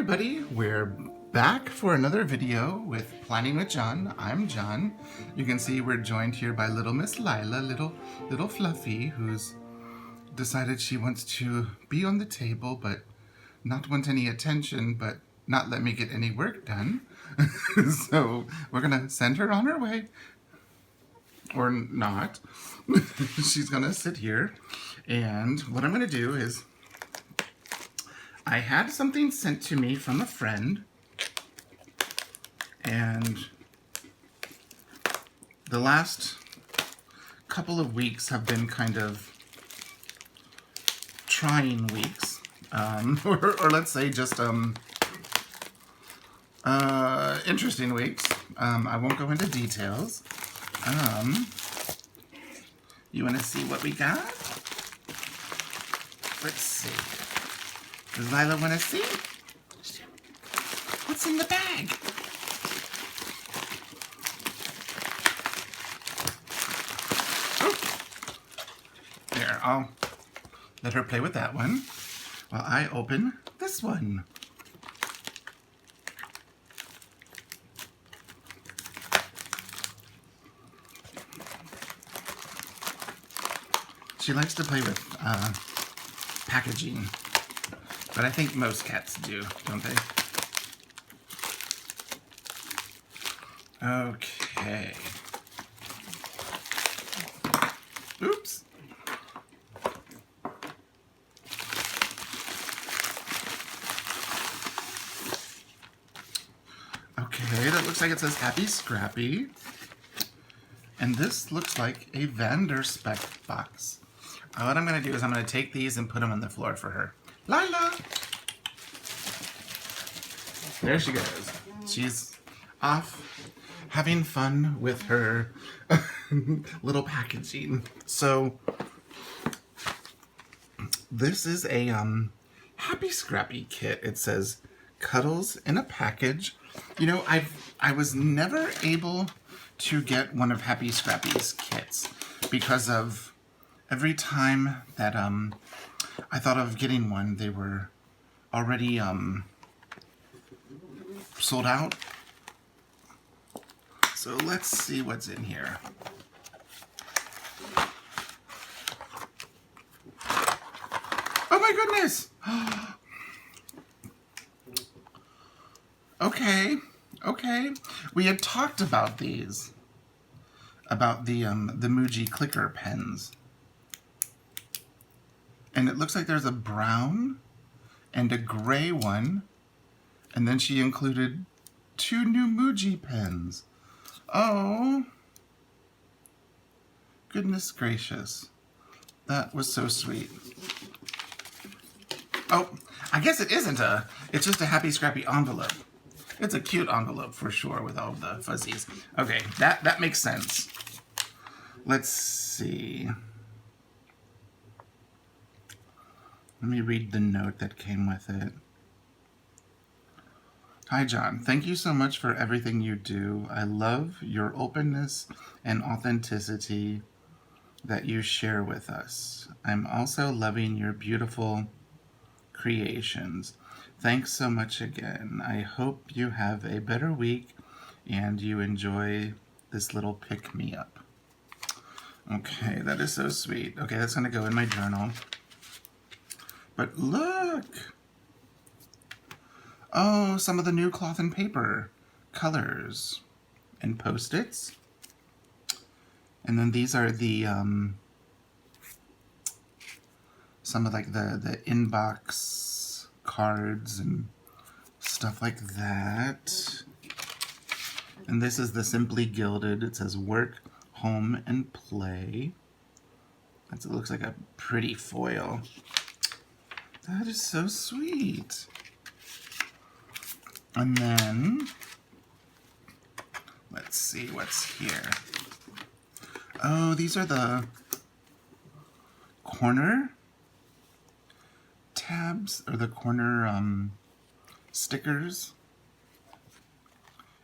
everybody, we're back for another video with Planning with John. I'm John. You can see we're joined here by little Miss Lila, little Fluffy, who's decided she wants to be on the table but not want any attention, but not let me get any work done. So we're gonna send her on her way. Or not. She's gonna sit here, and what I'm gonna do is I had something sent to me from a friend, and the last couple of weeks have been kind of trying weeks, or let's say just interesting weeks. I won't go into details. You want to see what we got? Let's see. Does Lila want to see? What's in the bag? Oh. There, I'll let her play with that one while I open this one. She likes to play with packaging. But I think most cats do, don't they? Okay. Oops. Okay, that looks like it says Happy Scrappy. And this looks like a Vanderspec box. What I'm going to do is I'm going to take these and put them on the floor for her. Lila! There she goes. She's off having fun with her little packaging. So, this is a Happy Scrappy Kit. It says, Cuddles in a Package. You know, I was never able to get one of Happy Scrappy's kits because of every time that I thought of getting one, they were already sold out. So let's see what's in here. Oh my goodness! Okay. We had talked about these, about the Muji clicker pens. And it looks like there's a brown and a gray one. And then she included 2 new Muji pens. Oh. Goodness gracious. That was so sweet. Oh, I guess it isn't it's just a Happy Scrappy envelope. It's a cute envelope for sure with all the fuzzies. Okay, that makes sense. Let's see. Let me read the note that came with it. Hi, John. Thank you so much for everything you do. I love your openness and authenticity that you share with us. I'm also loving your beautiful creations. Thanks so much again. I hope you have a better week and you enjoy this little pick-me-up. Okay, that is so sweet. Okay, that's going to go in my journal. But look! Oh, some of the new cloth and paper colors and Post-its. And then these are the some of like the inbox cards and stuff like that. And this is the Simply Gilded. It says work, home, and play. It looks like a pretty foil. That is so sweet. And then, let's see what's here. Oh, these are the corner tabs, or the corner stickers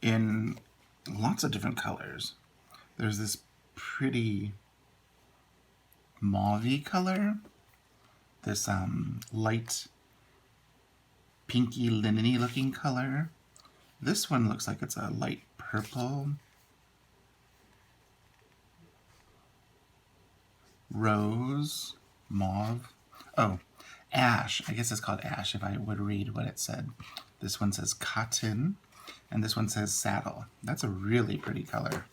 in lots of different colors. There's this pretty mauve-y color, this light pinky linen-y looking color. This one looks like it's a light purple. Rose, mauve. Oh, ash. I guess it's called ash if I would read what it said. This one says cotton, and this one says saddle. That's a really pretty color.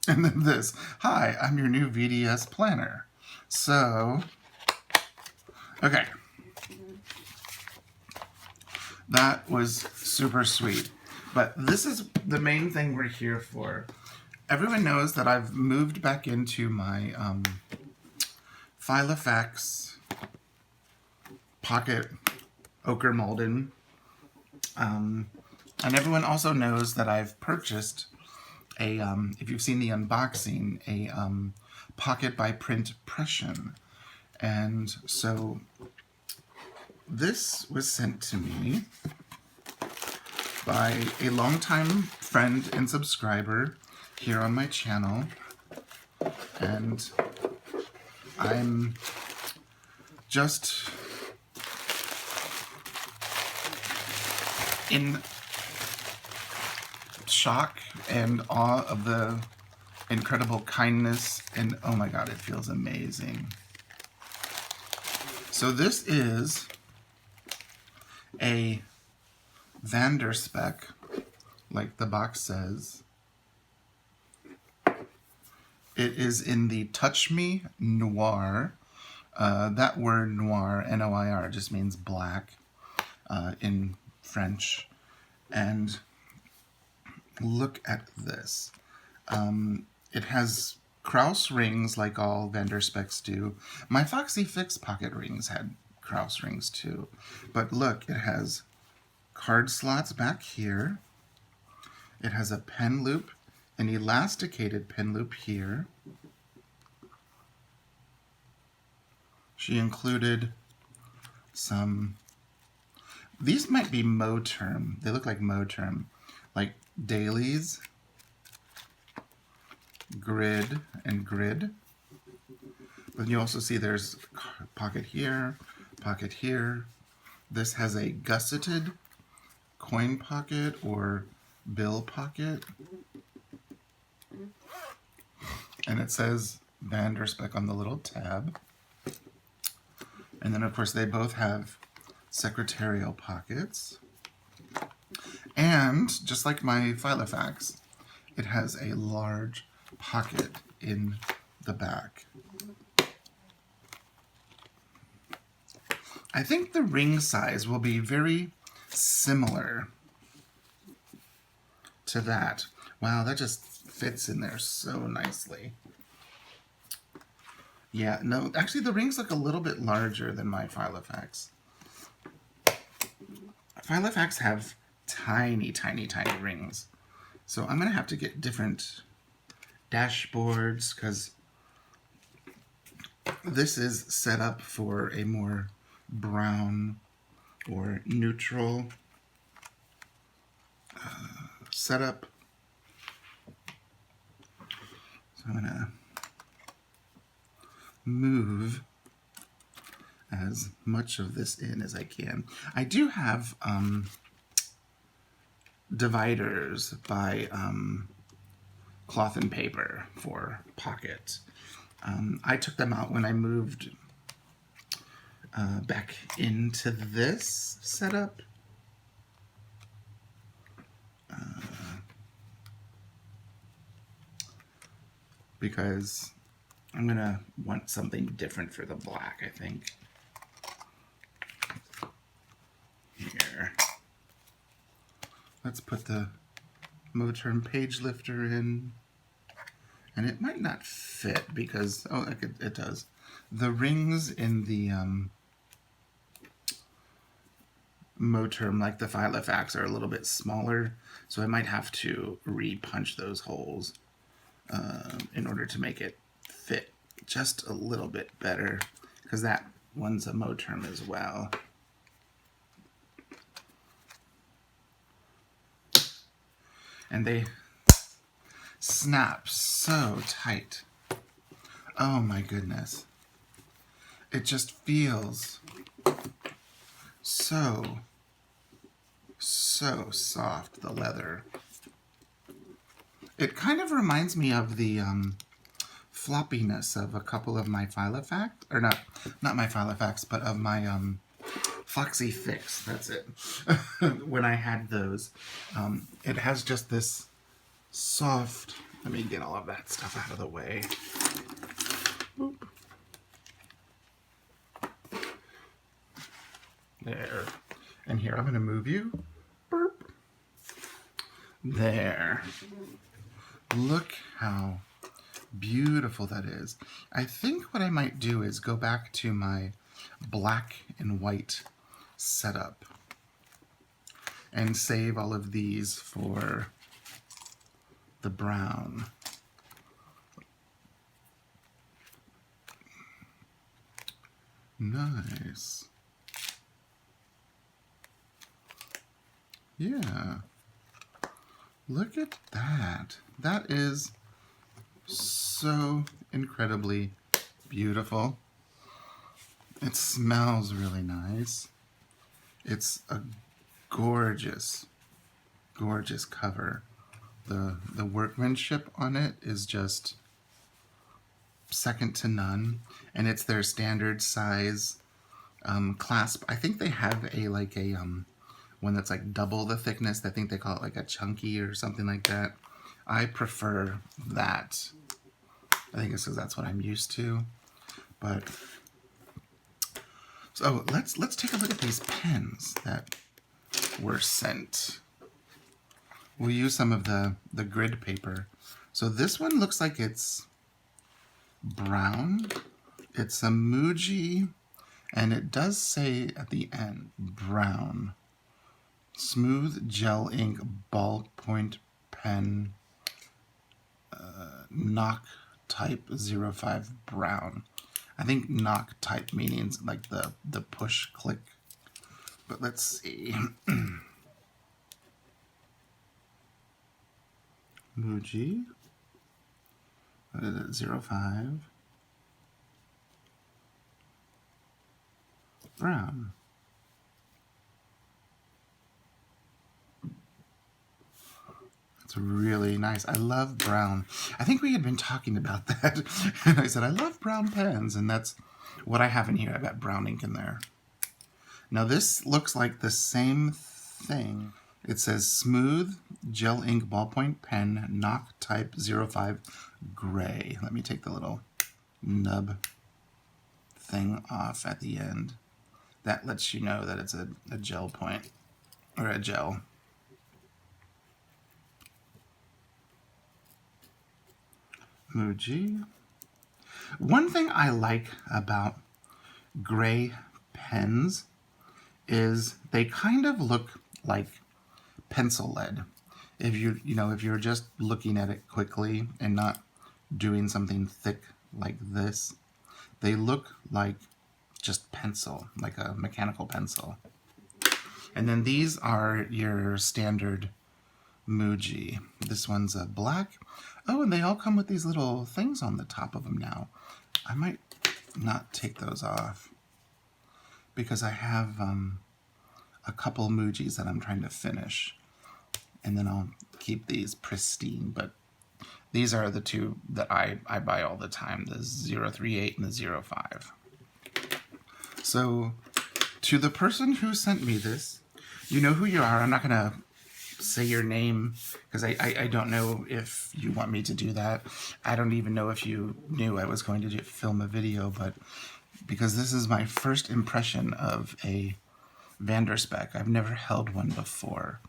And then this, hi, I'm your new VDS planner. So, okay. That was super sweet. But this is the main thing we're here for. Everyone knows that I've moved back into my Filofax Pocket Ochre Malden. And everyone also knows that I've purchased a, if you've seen the unboxing, a Pocket by Print Prussian. And so this was sent to me by a longtime friend and subscriber here on my channel. And I'm just in shock and awe of the incredible kindness, and oh my god, it feels amazing. So this is a Vanderspec, like the box says. It is in the Touch Me Noir. That word noir, N-O-I-R, just means black in French. And look at this. It has Krauss rings like all Vanderspecs do. My Foxy Fix pocket rings had Krauss rings too. But look, it has card slots back here. It has a pen loop, an elasticated pen loop here. She included some, these might be Moterm. They look like Moterm, like dailies, grid, and grid. But you also see there's pocket here, pocket here. This has a gusseted coin pocket or bill pocket. And it says Vanderspec on the little tab. And then, of course, they both have secretarial pockets. And, just like my Filofax, it has a large pocket in the back. I think the ring size will be very similar to that. Wow, that just fits in there so nicely. Yeah, no, actually the rings look a little bit larger than my Filofax. Filofax have tiny, tiny, tiny rings. So I'm going to have to get different dashboards because this is set up for a more brown or neutral setup. So I'm going to move as much of this in as I can. I do have dividers by Cloth and Paper for pocket. I took them out when I moved back into this setup. Because I'm gonna want something different for the black, I think. Here. Let's put the Moterm page lifter in. And it might not fit because, oh, it does. The rings in the Moterm, like the Filofax, are a little bit smaller, so I might have to re-punch those holes in order to make it fit just a little bit better, because that one's a Moterm as well. And they snap so tight. Oh my goodness. It just feels so soft, the leather. It kind of reminds me of the floppiness of a couple of my Filofax, or not my Filofax, but of my Foxy Fix, that's it. When I had those, it has just this soft, let me get all of that stuff out of the way. Boop. There. And here, I'm going to move you. Burp. There. Look how beautiful that is. I think what I might do is go back to my black and white setup and save all of these for the brown. Nice. Yeah. Look at that. That is so incredibly beautiful. It smells really nice. It's a gorgeous, gorgeous cover. The workmanship on it is just second to none, and it's their standard size clasp. I think they have a one that's like double the thickness. I think they call it like a chunky or something like that. I prefer that. I think it's because that's what I'm used to. But so let's take a look at these pens that were sent. We'll use some of the grid paper. So this one looks like it's brown. It's a Muji, and it does say at the end, brown. Smooth gel ink ballpoint pen, knock type 05 brown. I think knock type means like the push click. But let's see. Muji. What is it? 05 brown. It's really nice. I love brown. I think we had been talking about that. And I said, I love brown pens. And that's what I have in here. I've got brown ink in there. Now this looks like the same thing. It says smooth gel ink ballpoint pen, knock type 05 gray. Let me take the little nub thing off at the end. That lets you know that it's a gel point, or a gel. Muji. One thing I like about gray pens is they kind of look like pencil lead. If if you're just looking at it quickly and not doing something thick like this, they look like just pencil, like a mechanical pencil. And then these are your standard Muji. This one's a black. Oh, and they all come with these little things on the top of them now. I might not take those off because I have a couple Mujis that I'm trying to finish. And then I'll keep these pristine, but these are the two that I buy all the time, the 038 and the 05. So, to the person who sent me this, you know who you are. I'm not going to say your name because I don't know if you want me to do that. I don't even know if you knew I was going to film a video, but because this is my first impression of a Vanderspec. I've never held one before.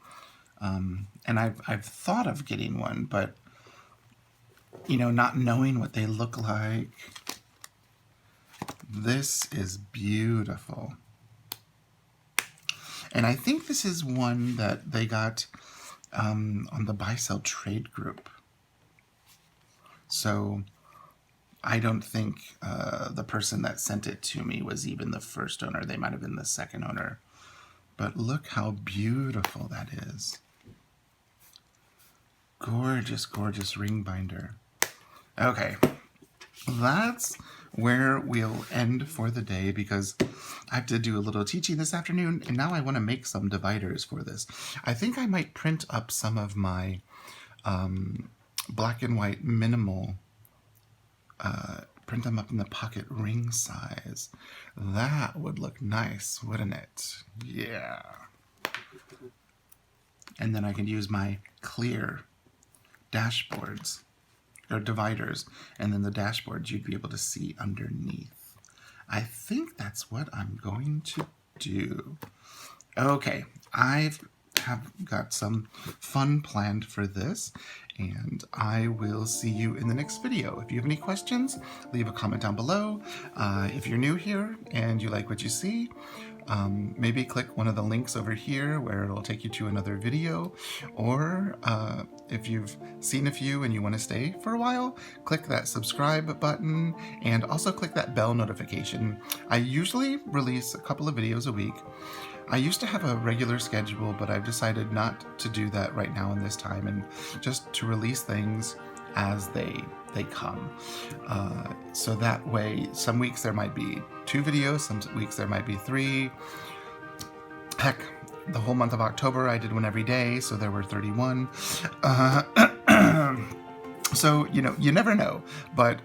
And I've thought of getting one, but not knowing what they look like. This is beautiful. And I think this is one that they got on the buy-sell trade group. So I don't think the person that sent it to me was even the first owner. They might have been the second owner. But look how beautiful that is. Gorgeous, gorgeous ring binder. Okay, that's where we'll end for the day, because I have to do a little teaching this afternoon, and now I want to make some dividers for this. I think I might print up some of my black and white minimal, print them up in the pocket ring size. That would look nice, wouldn't it? Yeah. And then I can use my clear dashboards or dividers, and then the dashboards you'd be able to see underneath. I think that's what I'm going to do. Okay, have got some fun planned for this, and I will see you in the next video. If you have any questions, leave a comment down below. If you're new here and you like what you see, maybe click one of the links over here where it'll take you to another video, or if you've seen a few and you want to stay for a while, click that subscribe button and also click that bell notification. I usually release a couple of videos a week. I used to have a regular schedule, but I've decided not to do that right now in this time, and just to release things as they come. So that way, some weeks there might be 2 videos, some weeks there might be 3. Heck, the whole month of October I did one every day, so there were 31. So, you never know, but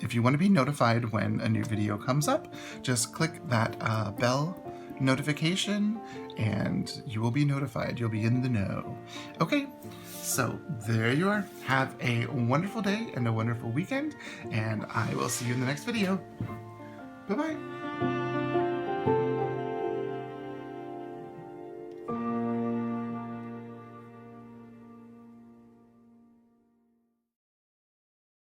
if you want to be notified when a new video comes up, just click that bell notification and you will be notified. You'll be in the know. Okay, so there you are. Have a wonderful day and a wonderful weekend, and I will see you in the next video. Bye-bye.